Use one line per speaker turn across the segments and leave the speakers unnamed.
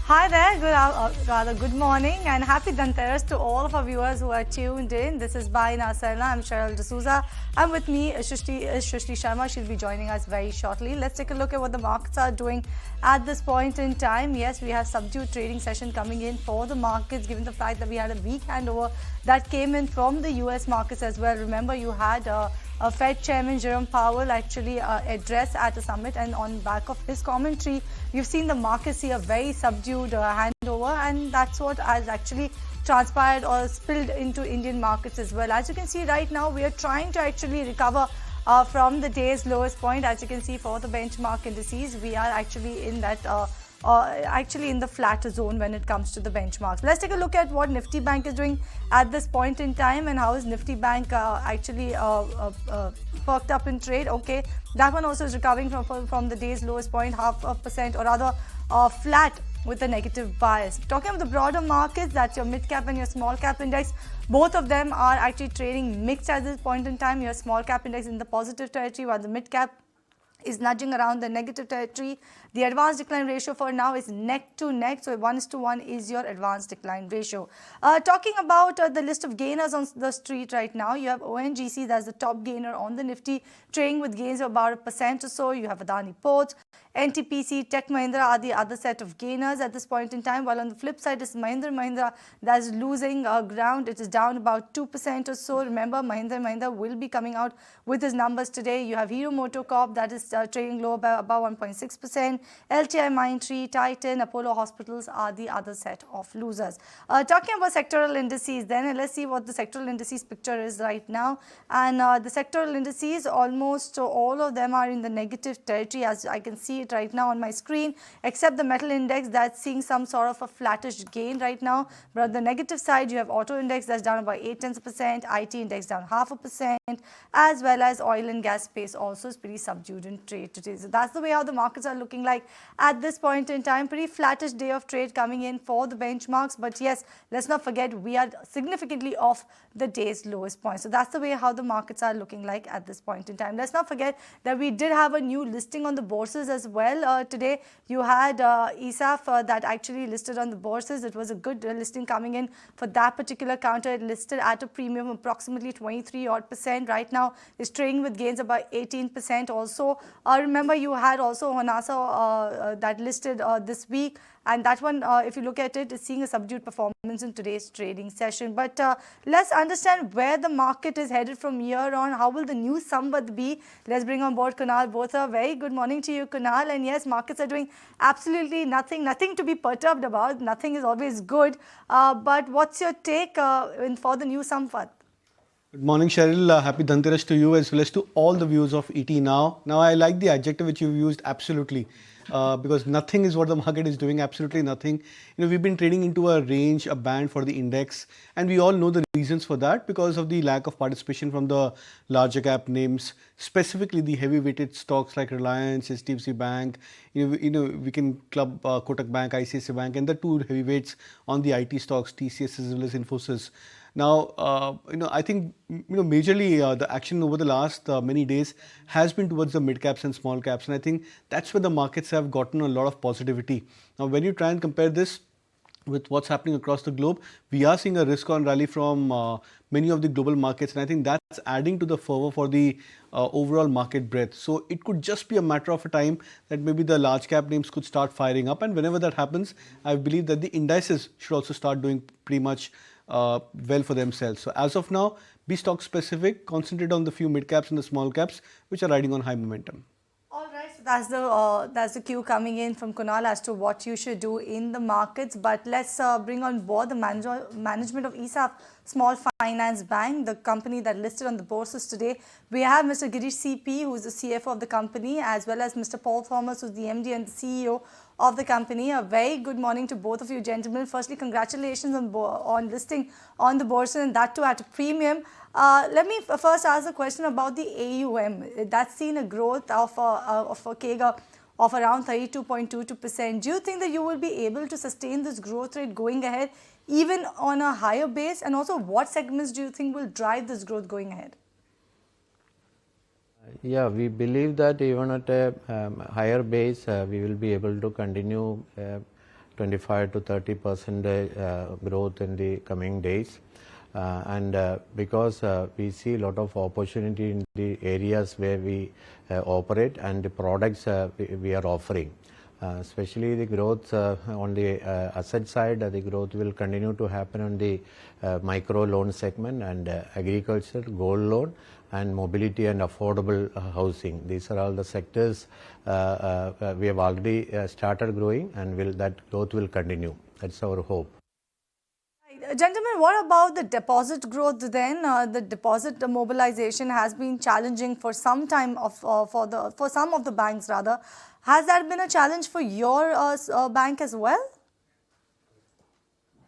Hi there, good morning and happy Dhanteras to all of our viewers who are tuned in. This is Baina Sarna. I'm Cheryl D'Souza. I'm with me, Shushti Sharma. She'll be joining us very shortly. Let's take a look at what the markets are doing at this point in time. Yes, we have subdued trading session coming in for the markets, given the fact that we had a weak handover that came in from the US markets as well. Remember, you had a Fed Chairman Jerome Powell actually address at a summit, and on back of his commentary, we've seen the markets see a very subdued handover, and that's what has actually transpired or spilled into Indian markets as well. As you can see right now, we are trying to actually recover from the day's lowest point. As you can see for the benchmark indices, we are actually in that actually in the flatter zone when it comes to the benchmarks. Let's take a look at what Nifty Bank is doing at this point in time and how is Nifty Bank actually perked up in trade. Okay, that one also is recovering from the day's lowest point, 0.5%, or rather flat with a negative bias. Talking about the broader markets, that's your mid cap and your small cap index. Both of them are actually trading mixed at this point in time. Your small cap index in the positive territory, while the mid cap is nudging around the negative territory. The advanced decline ratio for now is neck to neck, so 1:1 is your advanced decline ratio. Talking about the list of gainers on the street right now, you have ONGC, that's the top gainer on the Nifty, trading with gains of about 1% or so. You have Adani Ports, NTPC, Tech Mahindra are the other set of gainers at this point in time, while on the flip side is Mahindra that is losing ground. It is down about 2% or so. Remember, Mahindra will be coming out with his numbers today. You have Hero MotoCorp that is trading low by about 1.6%. LTI Mindtree, Titan, Apollo Hospitals are the other set of losers. Talking about sectoral indices then, let's see what the sectoral indices picture is right now. And the sectoral indices, almost all of them are in the negative territory, as I can see it right now on my screen, except the metal index that's seeing some sort of a flattish gain right now. But on the negative side, you have auto index that's down about 0.8%, IT index down 0.5%, as well as oil and gas space also is pretty subdued in trade today. So that's the way how the markets are looking like at this point in time. Pretty flattish day of trade coming in for the benchmarks. But yes, let's not forget we are significantly off the day's lowest point. So that's the way how the markets are looking like at this point in time. Let's not forget that we did have a new listing on the bourses as well. Today you had ESAF that actually listed on the bourses. It was a good listing coming in for that particular counter. It listed at a premium of approximately 23% right now. Is trading with gains about 18% also. Remember, you had also Honasa that listed this week, and that one, if you look at it, is seeing a subdued performance in today's trading session. But let's understand where the market is headed from here on. How will the new Samvad be? Let's bring on board Kunal Botha. Very good morning to you, Kunal. And yes, markets are doing absolutely nothing to be perturbed about. Nothing is always good. But what's your take for the new Samvad?
Good morning, Cheryl. Happy Dhanteras to you as well as to all the viewers of ET Now. Now, I like the adjective which you've used, absolutely, because nothing is what the market is doing, absolutely nothing. You know, we've been trading into a range, a band for the index, and we all know the reasons for that because of the lack of participation from the larger cap names, specifically the heavy weighted stocks like Reliance, HDFC Bank. You know, we can club Kotak Bank, ICICI Bank, and the two heavyweights on the IT stocks, TCS as well as Infosys. Now, I think, majorly the action over the last many days has been towards the mid caps and small caps. And I think that's where the markets have gotten a lot of positivity. Now, when you try and compare this with what's happening across the globe, we are seeing a risk on rally from many of the global markets. And I think that's adding to the fervor for the overall market breadth. So it could just be a matter of a time that maybe the large cap names could start firing up. And whenever that happens, I believe that the indices should also start doing pretty much well for themselves. So as of now, be stock specific, concentrate on the few mid caps and the small caps which are riding on high momentum.
All right, so that's the cue coming in from Kunal as to what you should do in the markets. But let's bring on board the management of ESAF Small Finance Bank, the company that listed on the bourses today. We have Mr. Girish CP, who is the CFO of the company, as well as Mr. Paul Thomas, who is the MD and the CEO of the company. A very good morning to both of you gentlemen. Firstly, congratulations on listing on the bourse, and that too at a premium. Let me first ask a question about the AUM. That's seen a growth of a CAGR of around 32.22%. Do you think that you will be able to sustain this growth rate going ahead, even on a higher base? And also, what segments do you think will drive this growth going ahead?
Yeah, we believe that even at a higher base, we will be able to continue 25 to 30% growth in the coming days. Because we see a lot of opportunity in the areas where we operate and the products we are offering. Especially the growth on the asset side, the growth will continue to happen on the micro loan segment and agriculture, gold loan, and mobility and affordable housing. These are all the sectors we have already started growing, and that growth will continue. That's our hope.
Gentlemen, what about the deposit growth then? The deposit mobilization has been challenging for some time for some of the banks rather. Has that been a challenge for your bank as well?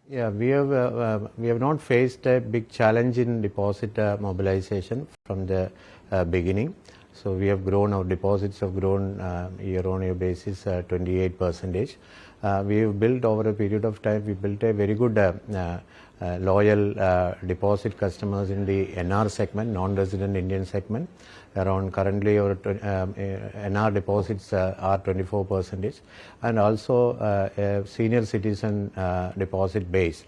Yeah, we have not faced a big challenge in deposit mobilization from the beginning. So we have grown, our deposits have grown year-on-year basis 28%. We have built over a period of time, we built a very good loyal deposit customers in the NR segment, non-resident Indian segment. Around currently our NR deposits are 24%, and also senior citizen deposit base.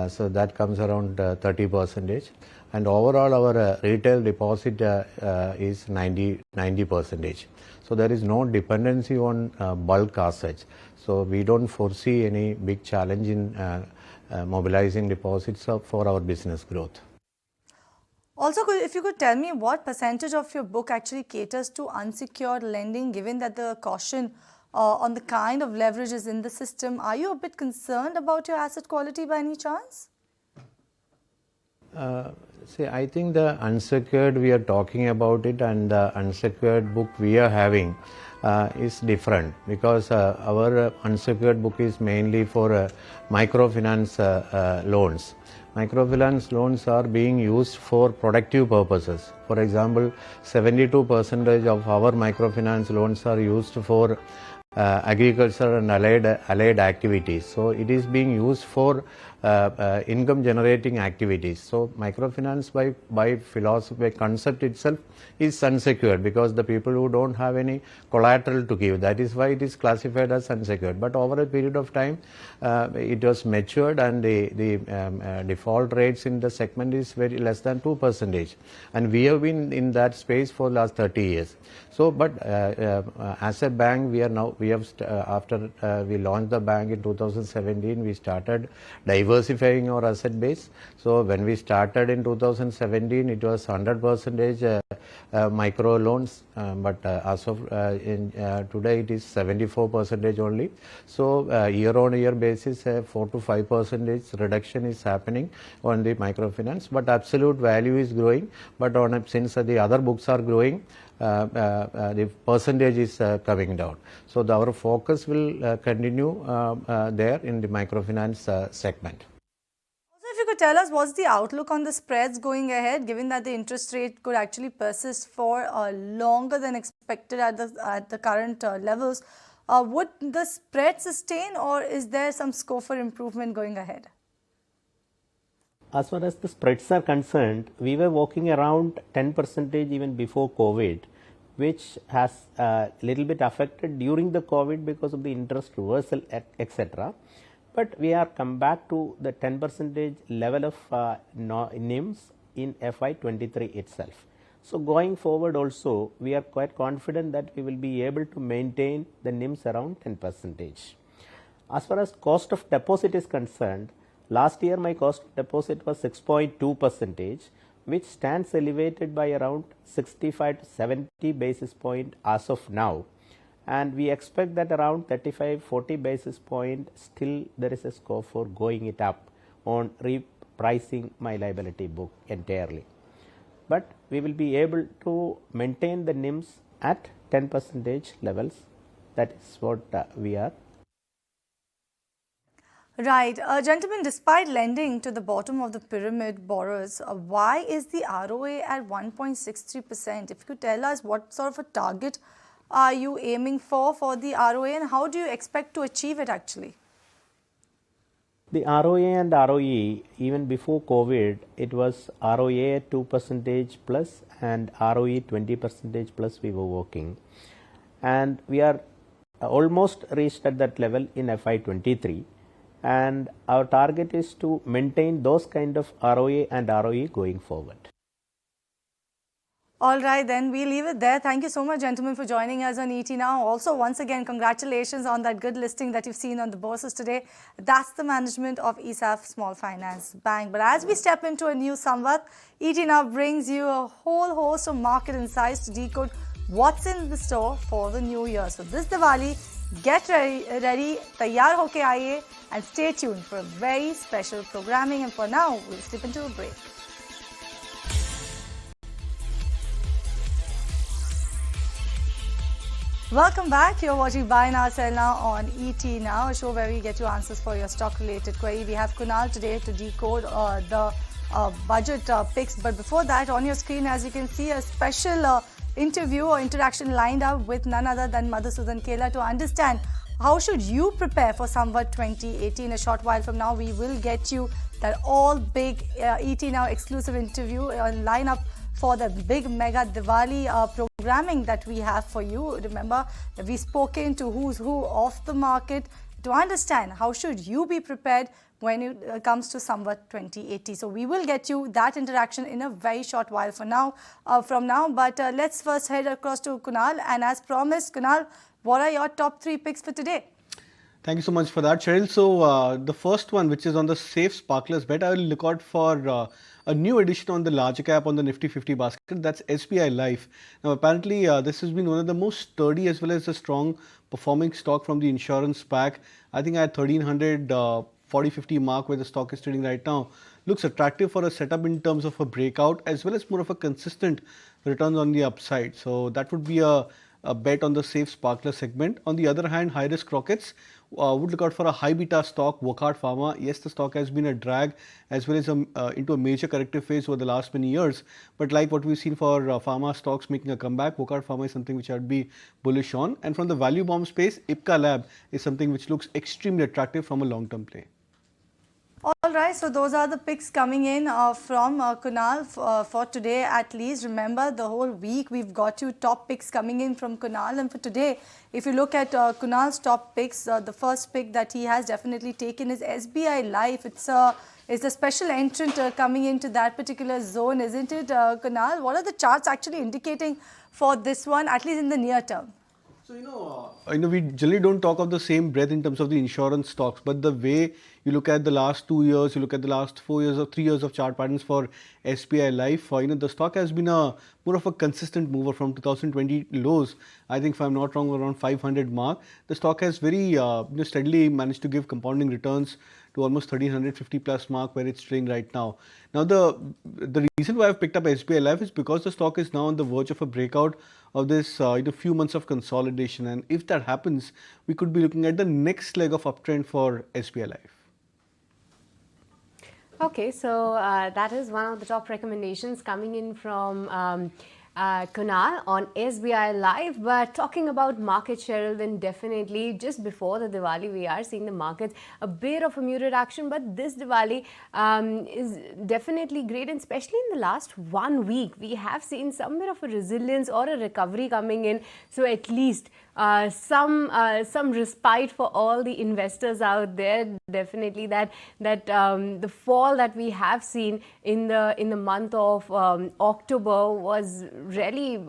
So that comes around 30%. And overall our retail deposit is 90%. So there is no dependency on bulk assets. So we don't foresee any big challenge in mobilizing deposits for our business growth.
Also, if you could tell me what percentage of your book actually caters to unsecured lending, given that the caution on the kind of leverage is in the system, are you a bit concerned about your asset quality by any chance?
See, I think the unsecured we are talking about it, and the unsecured book we are having is different, because our unsecured book is mainly for microfinance loans. Microfinance loans are being used for productive purposes. For example, 72% of our microfinance loans are used for agriculture and allied activities. So it is being used for income generating activities. So microfinance by philosophy, by concept itself is unsecured, because the people who don't have any collateral to give, that is why it is classified as unsecured. But over a period of time it was matured, and the default rates in the segment is very less than 2%, and we have been in that space for last 30 years. So but as a bank, after we launched the bank in 2017, we started diversifying our asset base. So when we started in 2017, it was 100% micro loans, but as of today it is 74% only. So year on year basis, 4 to 5% reduction is happening on the microfinance, but absolute value is growing. But since the other books are growing, the percentage is coming down. So our focus will continue there in the microfinance segment.
Also, if you could tell us what's the outlook on the spreads going ahead, given that the interest rate could actually persist for longer than expected at the current levels. Would the spread sustain, or is there some scope for improvement going ahead?
As far as the spreads are concerned, we were walking around 10% even before COVID, which has a little bit affected during the COVID because of the interest reversal, etc. But we are come back to the 10% level of NIMs in FY23 itself. So going forward also, we are quite confident that we will be able to maintain the NIMs around 10%. As far as cost of deposit is concerned, last year my cost of deposit was 6.2%, which stands elevated by around 65 to 70 basis point as of now. And we expect that around 35-40 basis point still there is a scope for going it up on repricing my liability book entirely. But we will be able to maintain the NIMs at 10% levels. That is what we are.
Right. Gentlemen, despite lending to the bottom of the pyramid borrowers, why is the ROA at 1.63%? If you could tell us what sort of a target are you aiming for the ROA, and how do you expect to achieve it actually?
The ROA and ROE, even before COVID, it was ROA 2% plus and ROE 20% plus we were working. And we are almost reached at that level in FY23, and our target is to maintain those kind of ROA and ROE going forward.
All right, then we leave it there. Thank you so much, gentlemen, for joining us on ET Now. Also, once again, congratulations on that good listing that you've seen on the bourses today. That's the management of ESAF Small Finance Bank. But as we step into a new Samvat, ET Now brings you a whole host of market insights to decode what's in the store for the new year. So this Diwali, get ready, taiyar hoke aaye, and stay tuned for a very special programming. And for now, we'll slip into a break. Welcome back. You're watching Buy Now, Sell Now on ET Now, a show where we get you answers for your stock-related query. We have Kunal today to decode the budget picks. But before that, on your screen, as you can see, a special interview or interaction lined up with none other than Madhusudan Kela to understand how should you prepare for Samvat 2018. A short while from now, we will get you that all big ET Now exclusive interview line up for the big mega Diwali programming that we have for you. Remember that we've spoken to who's who of the market to understand how should you be prepared when it comes to Samvat 2080. So we will get you that interaction in a very short while from now. But let's first head across to Kunal. And as promised, Kunal, what are your top 3 picks for today?
Thank you so much for that, Cheryl. So the first one, which is on the safe sparklers bet, I will look out for a new addition on the larger cap on the Nifty 50 basket. That's SBI Life. Now, apparently, this has been one of the most sturdy as well as a strong performing stock from the insurance pack. I think at 1300 40-50 mark where the stock is trading right now looks attractive for a setup in terms of a breakout as well as more of a consistent returns on the upside. So that would be a bet on the safe sparkler segment. On the other hand, high risk rockets would look out for a high beta stock, Wockhardt Pharma. Yes, the stock has been a drag as well as into a major corrective phase over the last many years. But like what we've seen for pharma stocks making a comeback, Wockhardt Pharma is something which I'd be bullish on. And from the value bomb space, Ipca Lab is something which looks extremely attractive from a long-term play.
All right, so those are the picks coming in from Kunal for today at least. Remember, the whole week we've got you top picks coming in from Kunal. And for today, if you look at Kunal's top picks, the first pick that he has definitely taken is SBI Life. It's a special entrant coming into that particular zone, isn't it, Kunal? What are the charts actually indicating for this one, at least in the near term?
So, we generally don't talk of the same breadth in terms of the insurance stocks, but the way you look at the last 2 years, you look at the last 4 years or 3 years of chart patterns for SBI Life, the stock has been more of a consistent mover from 2020 lows. I think if I'm not wrong, around 500 mark. The stock has very steadily managed to give compounding returns to almost 1350 plus mark where it's trading right now. Now, the reason why I've picked up SBI Life is because the stock is now on the verge of a breakout of this few months of consolidation, and if that happens, we could be looking at the next leg of uptrend for SBI Life.
Okay, so that is one of the top recommendations coming in from Kunal on SBI Live. But talking about market, Cheryl, then definitely just before the Diwali, we are seeing the markets a bit of a muted action. But this Diwali is definitely great, and especially in the last 1 week, we have seen some bit of a resilience or a recovery coming in. So at least some respite for all the investors out there. Definitely that the fall that we have seen in the month of October was really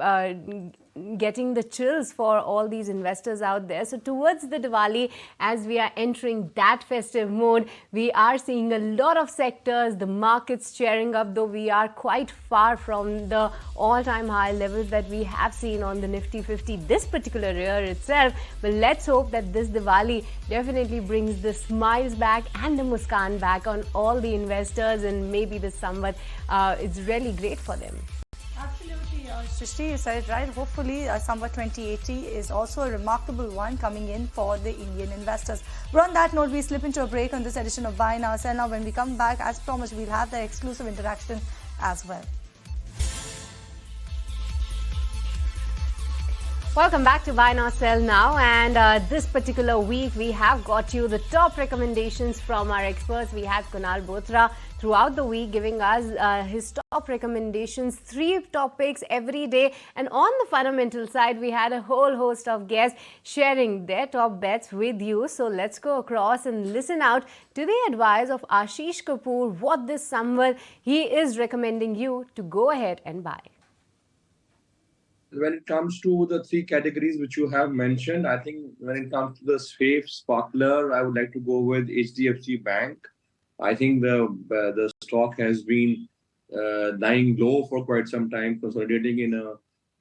getting the chills for all these investors out there. So towards the Diwali, as we are entering that festive mode, we are seeing a lot of sectors, the markets cheering up, though we are quite far from the all-time high levels that we have seen on the Nifty 50 this particular year itself. But let's hope that this Diwali definitely brings the smiles back and the muskan back on all the investors, and maybe this Samvat is really great for them.
Absolutely, Shrishti, you said it right. Hopefully, Samvat 2080 is also a remarkable one coming in for the Indian investors. But on that note, we slip into a break on this edition of Buy Now, Sell Now. When we come back, as promised, we'll have the exclusive interaction as well.
Welcome back to Buy Now, Sell Now, and this particular week we have got you the top recommendations from our experts. We have Kunal Bothra throughout the week, giving us his top recommendations, 3 top picks every day. And on the fundamental side, we had a whole host of guests sharing their top bets with you. So let's go across and listen out to the advice of Ashish Kapoor, what this summer he is recommending you to go ahead and buy.
When it comes to the 3 categories which you have mentioned, I think when it comes to the safe sparkler, I would like to go with HDFC Bank. I think the stock has been lying low for quite some time, consolidating in a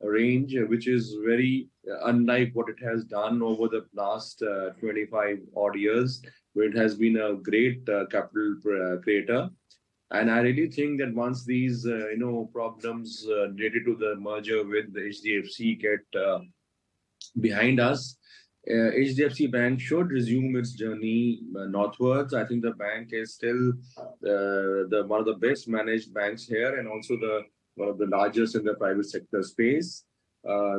range which is very unlike what it has done over the last 25 odd years, where it has been a great capital creator. And I really think that once these problems related to the merger with the HDFC get behind us, HDFC Bank should resume its journey northwards. I think the bank is still the one of the best managed banks here, and also the one of the largest in the private sector space.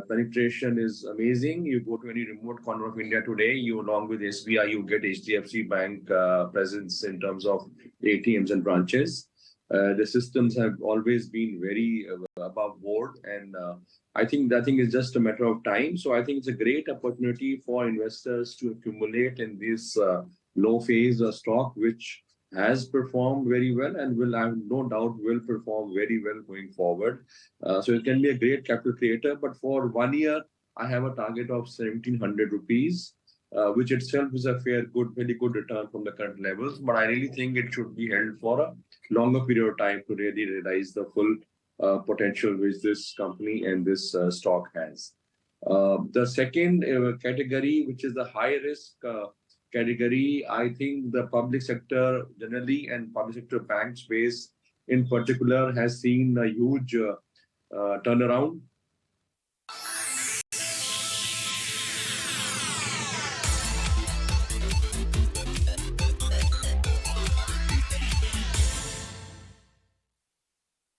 Penetration is amazing. You go to any remote corner of India today, you along with SBI, you get HDFC Bank presence in terms of ATMs and branches. The systems have always been very above board, and I think that thing is just a matter of time. So I think it's a great opportunity for investors to accumulate in this low phase stock, which has performed very well and will, I have no doubt, will perform very well going forward. So it can be a great capital creator. But for 1 year, I have a target of 1,700 rupees, which itself is a very good return from the current levels. But I really think it should be held for a longer period of time to really realize the full potential which this company and this stock has. The second category, which is the high risk category, I think the public sector generally and public sector bank space in particular has seen a huge turnaround.